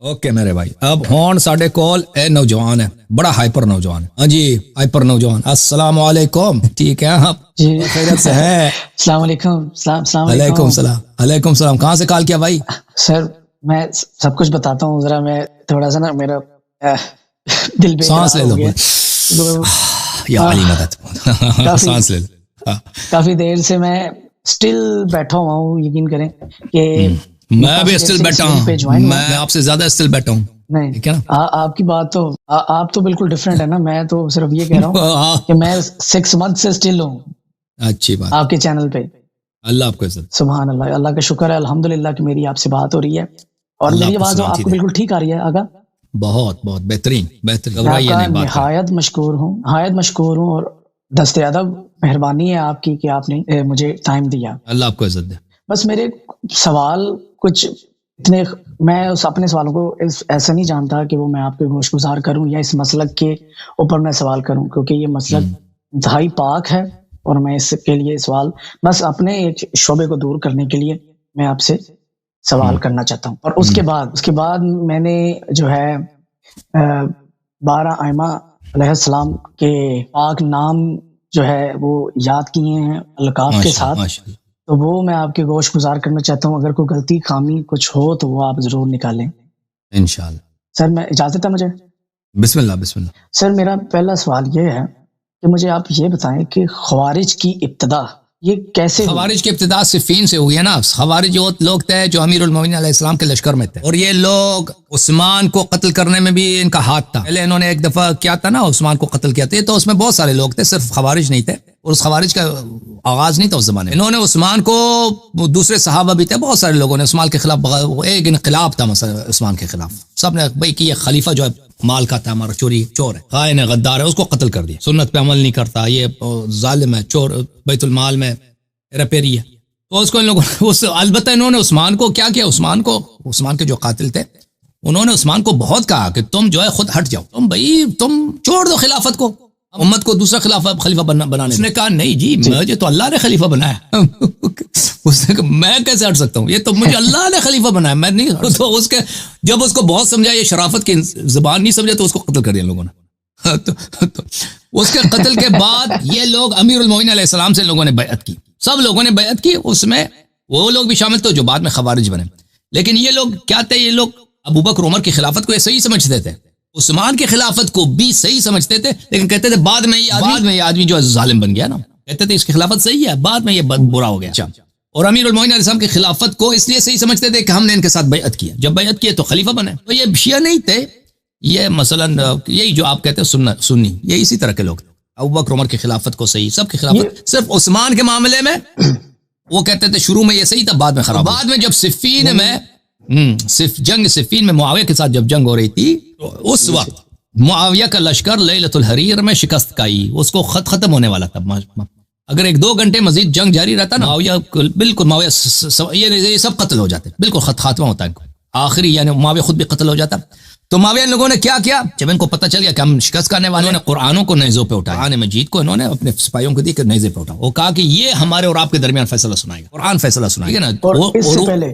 Okay میرے بھائی، اب ہون ساڈے کول اے نوجوان ہے، بڑا ہائپر نوجوان ہے۔ ہاں جی ہائپر نوجوان، السلام علیکم، ٹھیک ہے آپ جی خیریت سے ہیں؟ السلام علیکم۔ السلام علیکم السلام۔ علیکم السلام، کہاں سے کال کیا بھائی؟ سر میں سب کچھ بتاتا ہوں، ذرا میں تھوڑا سا نا میرا دل بے سانس لے قرار لو ہو گیا۔ یا علی مدد، سانس لے لو۔ کافی دیر سے میں سٹل بیٹھا ہوا ہوں، یقین کریں کہ میں بھی اسٹل بیٹھا ہوں، میں آپ سے زیادہ اسٹل بیٹھا ہوں۔ نہیں ٹھیک ہے نا؟ آپ کی بات تو آپ تو بالکل ڈفرینٹ ہے نا، میں تو صرف یہ کہہ رہا ہوں کہ میں 6 منتھ سے سٹل ہوں اچھی بات، آپ کے چینل پہ۔ اللہ آپ کو عزت۔ سبحان اللہ، اللہ کا شکر ہے الحمدللہ کہ میری آپ سے بات ہو رہی ہے، اور اللہ میری آپ کو آواز آپ سلامتی کو دے۔ بالکل ٹھیک آ رہی ہے آگا؟ بہت بہت بہترین بہترین، میں آپ گھبرائیے کا نہیں بات کریں۔ نہایت مشکور ہوں، نہایت مشکور ہوں، اور دست ادب مہربانی ہے آپ کی کہ آپ نے مجھے ٹائم دیا۔ اللہ آپ کو عزت دے۔ بس میرے سوال کچھ اتنے، میں اس اپنے سوالوں کو ایسا نہیں جانتا کہ وہ میں آپ کے گوش گزار کروں یا اس مسلک کے اوپر میں سوال کروں، کیونکہ یہ مسلک انتہائی پاک ہے، اور میں اس کے لیے سوال بس اپنے ایک شعبے کو دور کرنے کے لیے میں آپ سے سوال کرنا چاہتا ہوں۔ اور اس کے بعد میں نے جو ہے 12 ائمہ علیہ السلام کے پاک نام جو ہے وہ یاد کیے ہیں القاب کے ساتھ، تو وہ میں آپ کے گوش گزار کرنا چاہتا ہوں۔ اگر کوئی غلطی خامی کچھ ہو تو وہ آپ ضرور نکالیں انشاءاللہ۔ سر، میں اجازت ہے مجھے؟ بسم اللہ بسم اللہ۔ سر میرا پہلا سوال یہ ہے کہ مجھے آپ یہ بتائیں کہ خوارج کی ابتدا یہ کیسے ہوئی؟ خوارج کی ابتدا صفین سے ہوئی ہے نا۔ خوارج وہ لوگ تھے جو امیر المومنین علیہ السلام کے لشکر میں تھے، اور یہ لوگ عثمان کو قتل کرنے میں بھی ان کا ہاتھ تھا۔ پہلے انہوں نے ایک دفعہ کیا تھا نا، عثمان کو قتل کیا تھا، تو اس میں بہت سارے لوگ تھے، صرف خوارج نہیں تھے، اور اس خوارج کا آغاز نہیں تھا اس زمانے میں۔ انہوں نے عثمان کو، دوسرے صحابہ بھی تھے، بہت سارے لوگوں نے عثمان کے خلاف ایک انقلاب تھا مثلا عثمان کے خلاف، سب نے بھائی کہ یہ خلیفہ جو ہے مال کا تھا، ہمارا چور ہے، خائن ہے، غدار ہے، اس کو قتل کر دیا، سنت پہ عمل نہیں کرتا، یہ ظالم ہے، چور، بیت المال میں رپیری ہے، تو اس کو ان لوگوں البتہ انہوں نے عثمان کو کیا کیا، عثمان کے جو قاتل تھے انہوں نے عثمان کو بہت کہا کہ تم جو ہے خود ہٹ جاؤ، تم چھوڑ دو خلافت کو، امت کو دوسرا خلیفہ بنانے۔ اس نے کہا نہیں جی، مجھے تو اللہ نے خلیفہ بنایا۔ اس نے کہا میں کیسے ہٹ سکتا ہوں، یہ تو مجھے اللہ نے خلیفہ بنایا، میں نہیں۔ تو جب اس کو بہت سمجھا، یہ شرافت کی زبان نہیں سمجھا، تو اس کو قتل کر دیا لوگوں نے۔ تو اس کے قتل کے بعد یہ لوگ امیر المومنین علیہ السلام سے لوگوں نے بیعت کی، سب لوگوں نے بیعت کی، اس میں وہ لوگ بھی شامل تھے جو بعد میں خوارج بنے۔ لیکن یہ لوگ کیا تھے، یہ لوگ ابو بکر عمر کی خلافت کو صحیح سمجھتے تھے، عثمان کی خلافت کو بھی صحیح سمجھتے تھے، لیکن کہتے تھے بعد میں یہ آدمی جو ظالم بن گیا نا، کہتے تھے اس کی خلافت صحیح ہے، بعد میں یہ برا ہو گیا۔ اور امیر المومنین علیہ السلام کی خلافت کو اس لیے صحیح سمجھتے تھے کہ ہم نے ان کے ساتھ بیعت کیا، جب بیعت کیے تو خلیفہ بنے۔ تو یہ شیعہ نہیں تھے، یہ مثلا یہی جو آپ کہتے ہیں سنی، یہ اسی طرح کے لوگ تھے۔ ابو بکر عمر کی خلافت کو صحیح، سب کی خلافت، صرف عثمان کے معاملے میں وہ کہتے تھے شروع میں یہ صحیح تھا، بعد میں خراب۔ بعد میں جب صفین میں جنگ صفین میں معاویہ کے ساتھ جب جنگ ہو رہی تھی، تو اس وقت معاویہ کا لشکر لیلۃ الحریر میں شکست کھائی، اس کو ختم ہونے والا تھا۔ اگر 1-2 گھنٹے مزید جنگ جاری رہتا نا، معاویہ یہ سب قتل ہو جاتے، بالکل خاتمہ ہوتا ہے آخری، یعنی معاویہ خود بھی قتل ہو جاتا۔ تو معاویہ لوگوں نے کیا کیا، جب ان کو پتہ چل گیا کہ ہم شکست کھانے والے ہیں، قرآنوں کو نیزوں پہ اٹھایا، قرآن مجید کو انہوں نے اپنے سپاہیوں کو دی کہ نیزے پہ اٹھاؤ، وہ کہا کہ یہ ہمارے اور آپ کے درمیان فیصلہ سنائے گا، قرآن فیصلہ سنائے گا نا۔ اور اس سے پہلے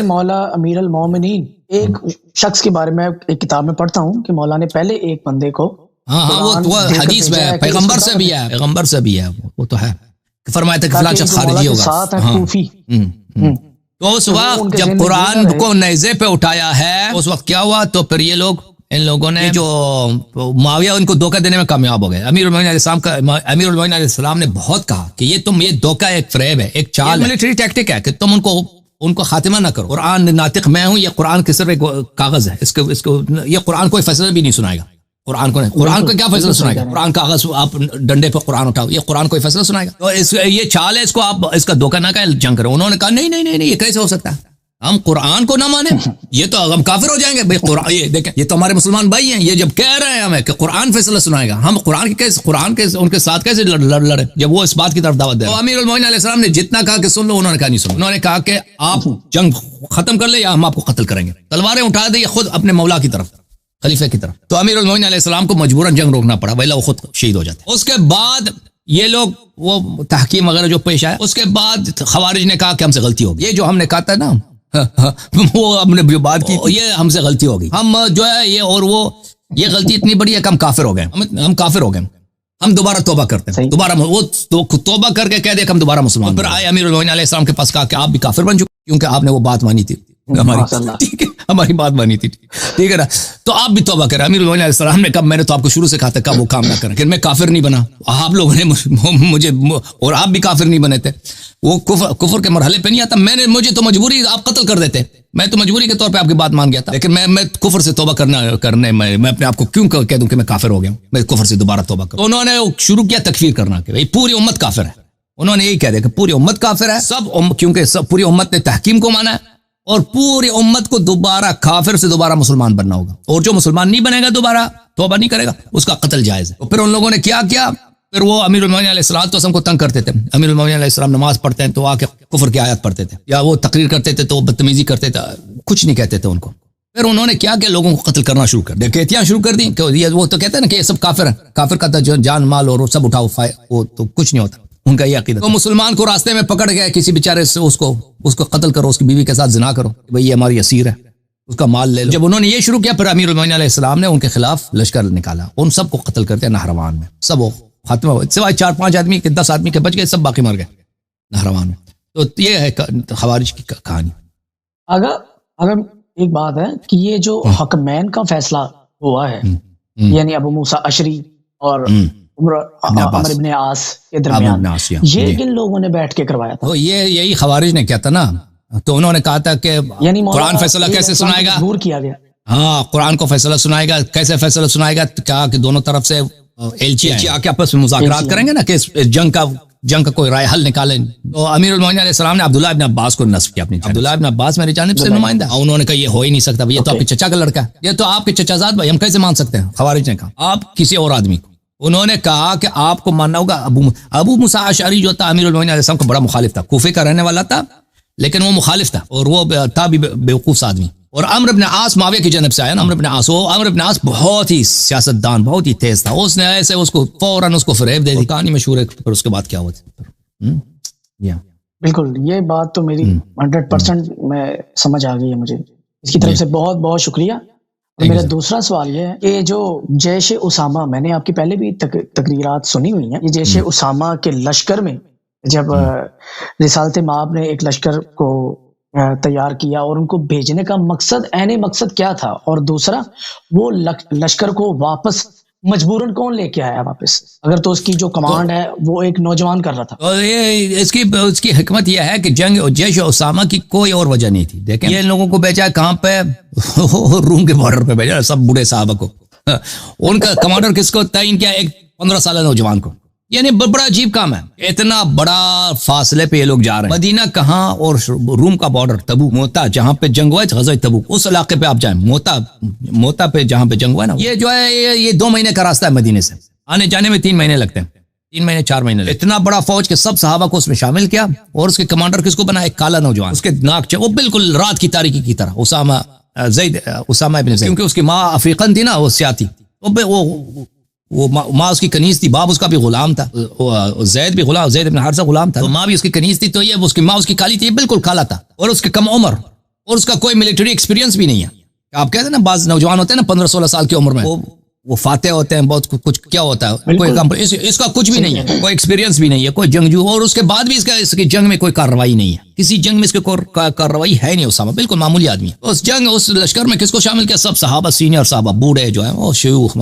مولا امیر المومنین، ایک شخص کے بارے میں ایک کتاب میں پڑھتا ہوں کہ مولا نے پہلے ایک بندے کو، وہ حدیث میں پیغمبر سے بھی ہے، وہ تو ہے کہ فرمایا تھا کہ فلاں شخص خارجی ہوگا۔ تو اس وقت جب قرآن کو نیزے پہ اٹھایا ہے، اس وقت کیا ہوا، تو پھر یہ لوگ، ان لوگوں نے جو معاویہ ان کو دھوکہ دینے میں کامیاب ہو گئے۔ امیر المومنین علیہ السلام نے بہت کہا کہ یہ دھوکہ، ایک فریب ہے، ایک چال، ملٹری ٹیکٹک ہے کہ تم ان کو خاتمہ نہ کرو۔ قرآن ناطق میں ہوں، یہ قرآن کے صرف ایک کاغذ ہے، اس کو یہ قرآن کوئی فیصلہ بھی نہیں سنائے گا۔ قرآن کا کیا فیصلہ سنائے گا؟ قرآن کاغذ، آپ ڈنڈے پہ قرآن اٹھاؤ، یہ قرآن کوئی فیصلہ سنائے گا؟ تو یہ چال ہے، اس کو آپ اس کا دھوکہ نہ کریں، جنگ کرو۔ انہوں نے کہا نہیں، یہ کیسے ہو سکتا ہے، ہم قرآن کو نہ مانیں، یہ تو ہم کافر ہو جائیں گے۔ بھائی قرآن، یہ دیکھیں، یہ تو ہمارے مسلمان بھائی ہیں، یہ جب کہہ رہے ہیں ہمیں کہ قرآن فیصلہ سنائے گا، ہم قرآن کے ان کے ساتھ کیسے لڑے جب وہ اس بات کی طرف دعوت دے رہے ہیں۔ تو امیر المومنین علیہ السلام نے جتنا کہا کہ سن لو، انہوں نے کہا نہیں سنو، انہوں نے کہا کہ آپ جنگ ختم کر لیں یا ہم آپ کو قتل کریں گے، تلواریں اٹھا دیں خود اپنے مولا کی طرف، خلیفہ کی طرف۔ تو امیر المومنین علیہ السلام کو مجبوراً جنگ روکنا پڑا، ویلا وہ خود شہید ہو جاتے۔ اس کے بعد یہ لوگ وہ تحکیم وغیرہ جو پیش آئے، اس کے بعد خوارج نے کہا کہ ہم سے غلطی ہوگی، یہ جو ہم نے کہا تھا نا، وہ ہم نے جو بات کی یہ ہم سے غلطی ہو گئی، ہم جو ہے یہ اور وہ یہ غلطی اتنی بڑی ہے کہ ہم کافر ہو گئے، ہم کافر ہو گئے، ہم دوبارہ توبہ کرتے ہیں، دوبارہ وہ توبہ کر کے کہہ دے کہ ہم دوبارہ مسلمان، پھر آئے امیر المومنین علیہ السلام کے پاس کہا کہ آپ بھی کافر بن چکے کیونکہ آپ نے وہ بات مانی تھی ہماری، ٹھیک ہے ہماری بات مانی تھی، ٹھیک ہے نا، تو آپ بھی توبہ کریں۔ امیر المومنین علیہ السلام نے کہا میں نے تو آپ کو شروع سے کہا تھا کہ وہ کام نہ کریں، کہ میں کافر نہیں بنا، آپ لوگوں نے مجھے اور آپ بھی کافر نہیں بنے تھے، وہ کفر کے مرحلے پہ نہیں آتا، مجھے تو مجبوری آپ قتل کر دیتے، میں تو مجبوری کے طور پہ آپ کی بات مان گیا تھا، لیکن میں کفر سے توبہ کرنے میں اپنے آپ کو کیوں کہہ دوں کہ میں کافر ہو گیا ہوں، میں کفر سے دوبارہ توبہ کروں۔ انہوں نے شروع کیا تکفیر کرنا کہ بھائی پوری امت کافر ہے، انہوں نے یہی کہہ دیا کہ پوری امت کافر ہے، کیونکہ پوری امت نے تحکیم کو مانا ہے اور پوری امت کو دوبارہ کافر سے دوبارہ مسلمان بننا ہوگا، اور جو مسلمان نہیں بنے گا دوبارہ توبہ نہیں کرے گا اس کا قتل جائز ہے۔ پھر ان لوگوں نے کیا پھر وہ امیر المومنین علیہ السلام تو کو تنگ کرتے تھے، امیر المومنین علیہ السلام نماز پڑھتے ہیں تو آ کے کفر کی آیات پڑھتے تھے، یا وہ تقریر کرتے تھے تو بدتمیزی کرتے تھے، کچھ نہیں کہتے تھے ان کو۔ پھر انہوں نے کیا لوگوں کو قتل کرنا شروع کر دیا، ڈکیتیاں شروع کر دی کہ وہ تو کہتے ہیں نا کہ یہ سب کافر ہیں، کافر کا جان مال اور سب اٹھاؤ وہ تو کچھ نہیں ہوتا، ان کا یہ عقیدہ۔ تو مسلمان کو راستے میں پکڑ گئے کسی بیچارے سے، اس کو قتل کرو، اس کی بیوی کے ساتھ زنا کرو، بھئی یہ ہماری اسیر ہے، اس کا مال لے لو۔ جب انہوں نے یہ شروع کیا پھر امیر المومنین علیہ السلام نے ان کے خلاف لشکر نکالا، ان سب کو قتل کرتے نہروان میں، سب وہ ختم ہو، سوائے 4-5 آدمی کے 10 آدمی کے بچ گئے، سب باقی مر گئے نہروان میں۔ تو یہ ہے خوارج کی کہانی۔ اگر ایک بات ہے کہ یہ جو حکمین کا فیصلہ ہوا ہے، یعنی ابو موسیٰ اشعری اور عمر ابن عاص کے درمیان، یہ کن لوگوں نے بیٹھ کے کروایا تھا؟ یہی خوارج نے کیا تھا نا، تو انہوں نے کہا تھا کہ قرآن فیصلہ کیسے سنائے گا، مجبور کیا گیا، ہاں قرآن کو فیصلہ سنائے گا، کیسے فیصلہ سنائے گا، کہا کہ دونوں طرف سے ایلچی آ کے آپس میں مذاکرات کریں گے نا کہ جنگ کا کوئی رائے حل نکالیں۔ تو امیر المومنین علیہ السلام نے عبداللہ ابن عباس کو نصب کیا اپنی جانب، عبداللہ ابن عباس میری جانب سے نمائندہ، انہوں نے کہا یہ ہو ہی نہیں سکتا، یہ تو آپ کے چچا کا لڑکا ہے، یہ تو آپ کے چچا زاد بھائی، ہم کیسے مان سکتے ہیں؟ خوارج نے کہا آپ کسی اور آدمی کو، انہوں نے کہا کہ آپ کو ماننا ہوگا ابو موسیٰ اشعری جو تھا امیر المومنین علیہ السلام کا بڑا مخالف تھا، کوفے کا رہنے والا تھا لیکن وہ مخالف تھا اور وہ تھا بھی بیوقوف آدمی، اور عمرو بن عاص معاویہ کی جانب سے آیا نا، عمرو بن عاص بہت ہی سیاستدان، بہت ہی تیز تھا، اس نے ایسے اس کو فوراً اس کو فریب دے دی، کہانی مشہور ہے پھر اس کے بعد کیا ہوا تھا۔ بالکل یہ بات تو میری 100% میں سمجھ آ گئی ہے مجھے، اس کی طرف سے بہت بہت شکریہ۔ میرا دوسرا سوال یہ ہے کہ جو جیش اسامہ، میں نے آپ کی پہلے بھی تقریرات سنی ہوئی ہیں، یہ جیش اسامہ کے لشکر میں جب رسالت مآب نے ایک لشکر کو تیار کیا اور ان کو بھیجنے کا مقصد کیا تھا، اور دوسرا وہ لشکر کو واپس مجبوراً کون لے کے آیا واپس، اگر تو اس کی جو کمانڈ ہے وہ ایک نوجوان کر رہا تھا۔ اس کی حکمت یہ ہے کہ جیش اسامہ کی کوئی اور وجہ نہیں تھی، دیکھیں یہ لوگوں کو بھیجا کہاں پہ، روم کے بارڈر پہ بھیجا، سب بوڑھے صحابہ کو، ان کا کمانڈر کس کو تعین کیا، ایک 15 سالہ نوجوان کو، یعنی بڑا عجیب کام ہے، اتنا بڑا فاصلے پہ یہ لوگ جا رہے ہیں، مدینہ کہاں اور روم کا بارڈر تبوک، موتا جہاں پہ جنگ ہوا ہے، غزوہ تبوک اس علاقے پہ آپ جائیں، موتا پہ جہاں پہ جنگ ہوا ہے نا، یہ جو ہے یہ 2 مہینے کا راستہ ہے مدینے سے، آنے جانے میں 3 مہینے لگتے ہیں، 3 مہینے 4 مہینے لگتے ہیں۔ اتنا بڑا فوج کے سب صحابہ کو اس میں شامل کیا، اور اس کے کمانڈر کس کو بنا، ایک کالا نوجوان، اس کے ناک وہ بالکل رات کی تاریکی کی طرح، اسامہ ابن زید، کیونکہ اس کی ماں افریقن تھی نا، وہ سیاہ تھی، وہ ماں اس کی کنیز تھی، باپ اس کا بھی غلام تھا، زید بھی غلام، زید ابن حارثہ غلام تھا، تو ماں بھی اس کی کنیز تھی، تو یہ اس کی ماں اس کی کالی تھی، یہ بالکل کالا تھا، اور اس کے کم عمر، اور اس کا کوئی ملٹری ایکسپیرینس بھی نہیں ہے۔ آپ کہتے ہیں نا بعض نوجوان ہوتے ہیں نا 15-16 سال کی عمر میں وہ فاتح ہوتے ہیں، بہت کچھ کیا ہوتا ہے، کوئی اس کا کچھ بھی نہیں ہے، کوئی ایکسپیرینس بھی نہیں ہے، کوئی جنگجو، اور اس کے بعد بھی اس کی جنگ میں کوئی کارروائی نہیں ہے، کسی جنگ میں اس کی کوئی کارروائی ہے نہیں، اسامہ بالکل معمولی آدمی ہے۔ اس لشکر میں کس کو شامل کیا، سب صحابہ، سینئر صحابہ، بوڑھے جو ہیں، وہ شیوخ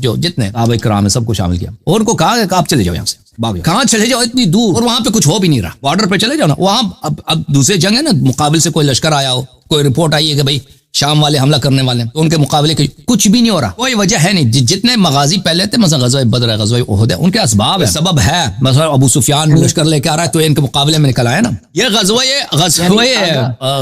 جو جتنے صحابہ کرام ہیں سب کو شامل کیا، اور ان کو کہا کہ آپ چلے جاؤ یہاں سے، کہاں چلے جاؤ، اتنی دور، اور وہاں پہ کچھ ہو بھی نہیں رہا، بارڈر پہ چلے جاؤ نا، وہاں اب دوسرے جنگ ہے نا، مقابل سے کوئی لشکر آیا ہو، کوئی رپورٹ آئی ہے کہ بھائی شام والے حملہ کرنے والے ہیں، تو ان کے مقابلے کچھ بھی نہیں ہو رہا، کوئی وجہ ہے نہیں، جتنے مغازی پہلے تھے، مثلا غزوہ بدر ہے، غزوہ احد ہے، ان کے اسباب ہے، سبب ہے، مثلا ابو سفیان لشکر لے کے آ رہا ہے تو ان کے مقابلے میں نکل آیا نا، یہ غزوہ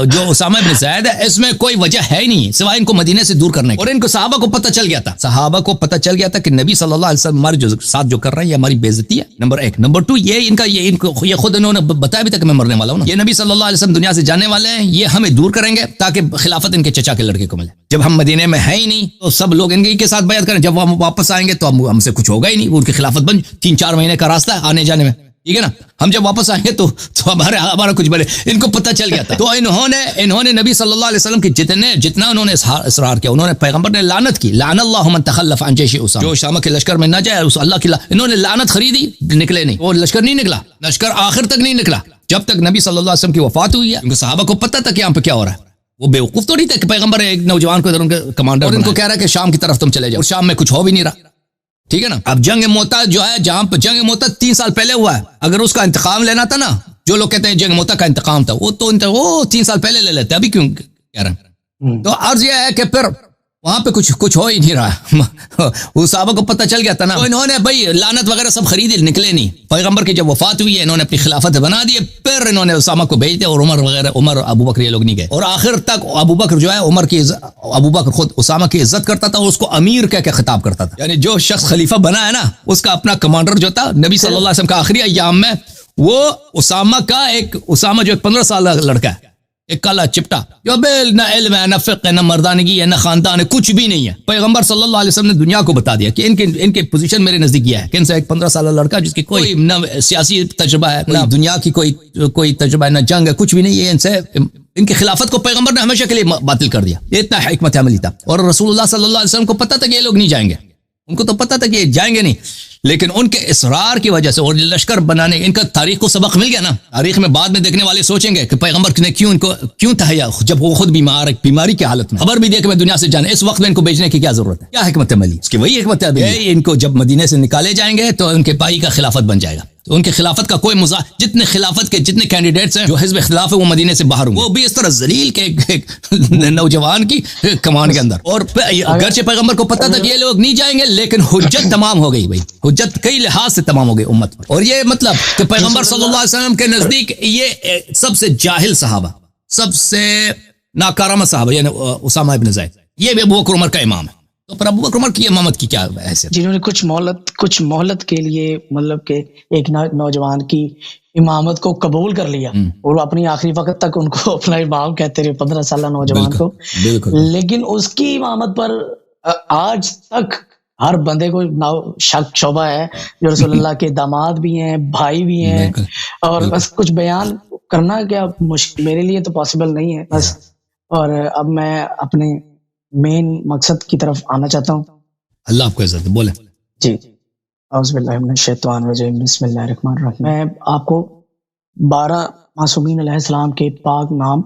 جو اسامہ بن زید ہے، اس میں کوئی وجہ ہے ہی نہیں سوائے ان کو مدینے سے دور کرنے کی، اور ان کو صحابہ کو پتہ چل گیا تھا کہ نبی صلی اللہ علیہ وسلم ہمارے جو ساتھ جو کر رہے ہیں یہ ہماری بے عزتی ہے، نمبر 1، نمبر 2 یہ خود انہوں نے بتایا بھی تھا کہ میں مرنے والا ہوں نا، یہ نبی صلی اللہ علیہ وسلم دنیا سے جانے والے ہیں، یہ ہمیں دور کریں گے تاکہ خلافت ان کے چچا کے لڑکے کو ملے، جب ہم مدینے میں ہے ہی نہیں تو سب لوگ ان کے ساتھ بیعت کریں، جب وہ واپس آئیں گے تو ہم سے کچھ ہوگا ہی نہیں، ان کی خلافت بن 3-4 مہینے کا راستہ ہے آنے جانے میں، ٹھیک ہے نا. ہم جب واپس آئیں گے تو ہمارا کچھ بنے. ان کو پتہ چل گیا تھا. تو انہوں نے نبی صلی اللہ علیہ وسلم کی جتنا انہوں نے اصرار کیا, انہوں نے پیغمبر نے لعنت کی. لعن اللہ من تخلف عن جیش اسامہ, جو اسامہ کے لشکر میں نہ جائے اس اللہ کی انہوں نے لعنت خریدی, نکلے نہیں. وہ لشکر نہیں نکلا, لشکر آخر تک نہیں نکلا جب تک نبی صلی اللہ علیہ وسلم کی وفات ہوئی ہے. کیونکہ صحابہ کو پتہ تھا کہ یہاں پہ کیا ہو رہا ہے. وہ بیوقوف تو نہیں تھے کہ پیغمبر ایک نوجوان کو ادھر ان کے کمانڈر اور ان کو کہہ رہا ہے کہ شام کی طرف تم چلے جاؤ, اور شام میں کچھ ہو بھی نہیں رہا. ٹھیک ہے نا. اب جنگ موتا جو ہے, جہاں پہ جنگ موتا 3 سال پہلے ہوا ہے, اگر اس کا انتقام لینا تھا نا, جو لوگ کہتے ہیں جنگ موتا کا انتقام تھا, وہ 3 سال پہلے لے لیتے, ابھی کیوں کہہ رہے ہیں. تو عرض یہ ہے کہ پھر وہاں پہ کچھ ہو ہی نہیں رہا. وہ صحابہ کو پتہ چل گیا تھا نا. تو انہوں نے بھائی لعنت وغیرہ سب خریدی, نکلے نہیں. پیغمبر کی جب وفات ہوئی ہے انہوں نے اپنی خلافت بنا دی, پھر انہوں نے اسامہ کو بھیج دیا, اور عمر ابو بکر یہ لوگ نہیں گئے. اور آخر تک ابو بکر جو ہے ابو بکر خود اسامہ کی عزت کرتا تھا, اور اس کو امیر کہہ کے خطاب کرتا تھا. یعنی جو شخص خلیفہ بنا ہے نا, اس کا اپنا کمانڈر جو تھا نبی صلی اللہ علیہ وسلم کا آخری ایام میں, وہ اسامہ جو 15 سال کا لڑکا ہے, ایک کالا چپٹا جو نہ علم ہے, نہ فقہ ہے, نہ مردانگی ہے, نہ خاندان ہے, کچھ بھی نہیں ہے. پیغمبر صلی اللہ علیہ وسلم نے دنیا کو بتا دیا کہ ان کے پوزیشن میرے نزدیک یہ ہے کہ ان سے ایک 15 سالہ لڑکا جس کی کوئی نہ سیاسی تجربہ ہے, نہ دنیا کی کوئی تجربہ ہے, نہ جنگ ہے, کچھ بھی نہیں ہے. ان کی خلافت کو پیغمبر نے ہمیشہ کے لیے باطل کر دیا. یہ اتنا حکمت عملی تھا. اور رسول اللہ صلی اللہ علیہ وسلم کو پتا تھا کہ یہ لوگ نہیں جائیں گے, ان کو تو پتا تھا کہ یہ جائیں گے نہیں, لیکن ان کے اصرار کی وجہ سے اور لشکر بنانے, ان کا تاریخ کو سبق مل گیا نا. تاریخ میں بعد میں دیکھنے والے سوچیں گے کہ پیغمبر نے کیوں تھا, جب وہ خود بیماری کی حالت میں خبر بھی دیا کہ میں دنیا سے جانا, اس وقت میں ان کو بیچنے کی کیا ضرورت ہے. کیا حکمت عملی اس کی, وہی حکمت عملی. ان کو جب مدینے سے نکالے جائیں گے تو ان کے بھائی کا خلافت بن جائے گا. تو ان کی خلافت کا کوئی جتنے خلافت کے جتنے کینڈیڈیٹس ہیں جو حزب اختلاف ہے وہ مدینے سے باہر ہوں گے, وہ بھی اس طرح ذلیل کے نوجوان کی کمان کے اندر. اور اگرچہ پیغمبر کو پتا تھا کہ یہ لوگ نہیں جائیں گے, لیکن حجت تمام ہو گئی. بھائی حجت کئی لحاظ سے تمام ہو گئی امت پر. اور یہ مطلب کہ پیغمبر صلی اللہ علیہ وسلم کے نزدیک یہ سب سے جاہل صحابہ, سب سے ناکارآمد صحابہ یعنی اسامہ ابن زید, یہ بھی ابو بکر عمر کا امام ہے. تو پر ابو بکر عمر کی امامت کی کیا حیثیت, جنہوں نے کچھ مہلت کے لیے مطلب کہ ایک نوجوان کی امامت کو قبول کر لیا, اور اپنی آخری وقت تک ان کو اپنا امام کہتے رہے 15 سالہ نوجوان کو. لیکن اس کی امامت پر آج تک ہر بندے کو شک شبہ ہے, جو رسول اللہ کے داماد بھی ہیں, بھائی بھی ہیں, اور بس کچھ بیان کرنا کیا میرے لیے تو پاسبل نہیں ہے بس. اور اب میں اپنے مین مقصد کی طرف آنا چاہتا ہوں. اللہ آپ کو عزت بولے. جی اعوذ باللہ من الشیطان الرجیم, بسم اللہ الرحمن الرحیم. میں آپ کو 12 معصومین علیہ السلام کے پاک نام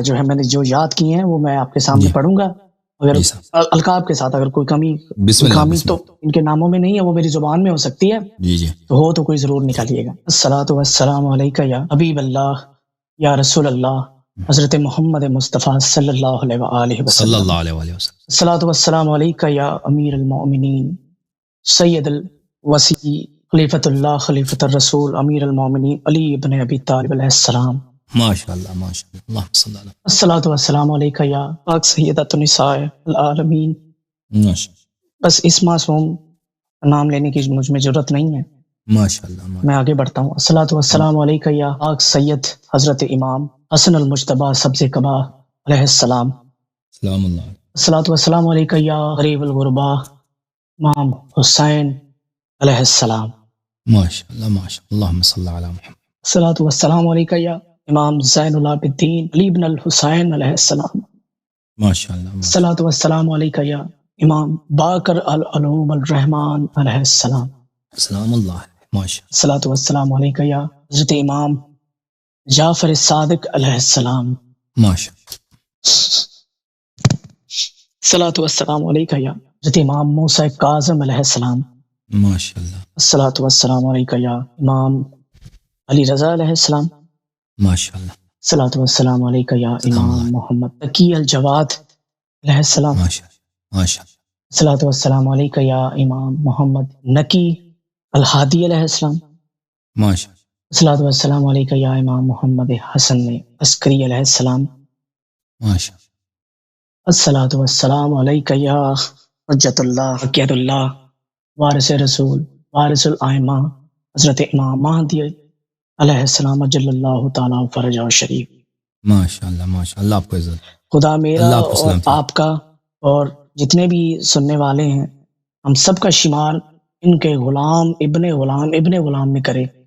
جو ہے میں نے جو یاد کیے ہیں وہ میں آپ کے سامنے پڑھوں گا. اگر القاب کے ساتھ اگر کوئی کمی تو ان کے ناموں میں نہیں ہے, وہ میری زبان میں ہو سکتی ہے, تو ہو تو کوئی ضرور نکالیے گا. الصلاۃ والسلام علیکہ یا حبیب اللہ یا رسول اللہ حضرت محمد مصطفیٰ صلی اللہ علیہ وآلہ وسلم. الصلاۃ والسلام علیکہ یا امیر المؤمنین سید الوصی خلیفۃ اللہ خلیفۃ الرسول امیر المؤمنین علی ابن ابی طالب علیہ السلام. ماشاءاللہ ماشاءاللہ, اللہم صلی اللہ. الصلاۃ والسلام علیکہ یا پاک سیدۃ النساء العالمین. بس اس معصوم نام لینے کی مجھ میں ضرورت نہیں ہے. ماشاءاللہ میں آگے بڑھتا ہوں. الصلاۃ والسلام علیکہ یا پاک سید حضرت امام حسن المجتبیٰ سبز قبا علیہ السلام. سلام اللہ. الصلاۃ والسلام علیکہ یا غریب الغربا امام حسین علیہ السلام. ماشاءاللہ ماشاءاللہ, اللہم صلی علی محمد. الصلاۃ والسلام علیکہ یا امام زین العابدین علی بن الحسین علیہ السلام. ماشاءاللہ. الصلاۃ والسلام علیکہ یا امام باقر العلوم الرحمن علیہ السلام. سلام اللہ. ماشاءاللہ. الصلاۃ والسلام علیکہ یا حضرت امام جعفر الصادق علیہ السلام. ماشاءاللہ. الصلاۃ والسلام علیکہ یا حضرت امام موسیٰ کاظم علیہ السلام. ماشاءاللہ. الصلاۃ والسلام علیکہ یا امام علی رضا علیہ السلام. ماشاءاللہ. الصلاۃ والسلام علیکہ یا امام محمد تقی الجواد علیہ السلام. ماشاءاللہ. الصلاۃ والسلام علیکہ یا امام محمد نقی الہادی علیہ السلام. ماشاءاللہ. الصلاۃ والسلام علیکہ یا امام محمد حسن عسکری علیہ السلام. ماشاءاللہ. الصلاۃ والسلام علیکہ یا حجت اللہ عقید اللہ وارث رسول وارث الائمہ حضرت امام مہدی علیہ السلام اجل اللہ تعالیٰ فرجہ شریف. ماشاءاللہ ماشاءاللہ, آپ کو عزت. خدا میرا اور آپ کا اور جتنے بھی سننے والے ہیں ہم سب کا شمار ان کے غلام ابن غلام میں کرے.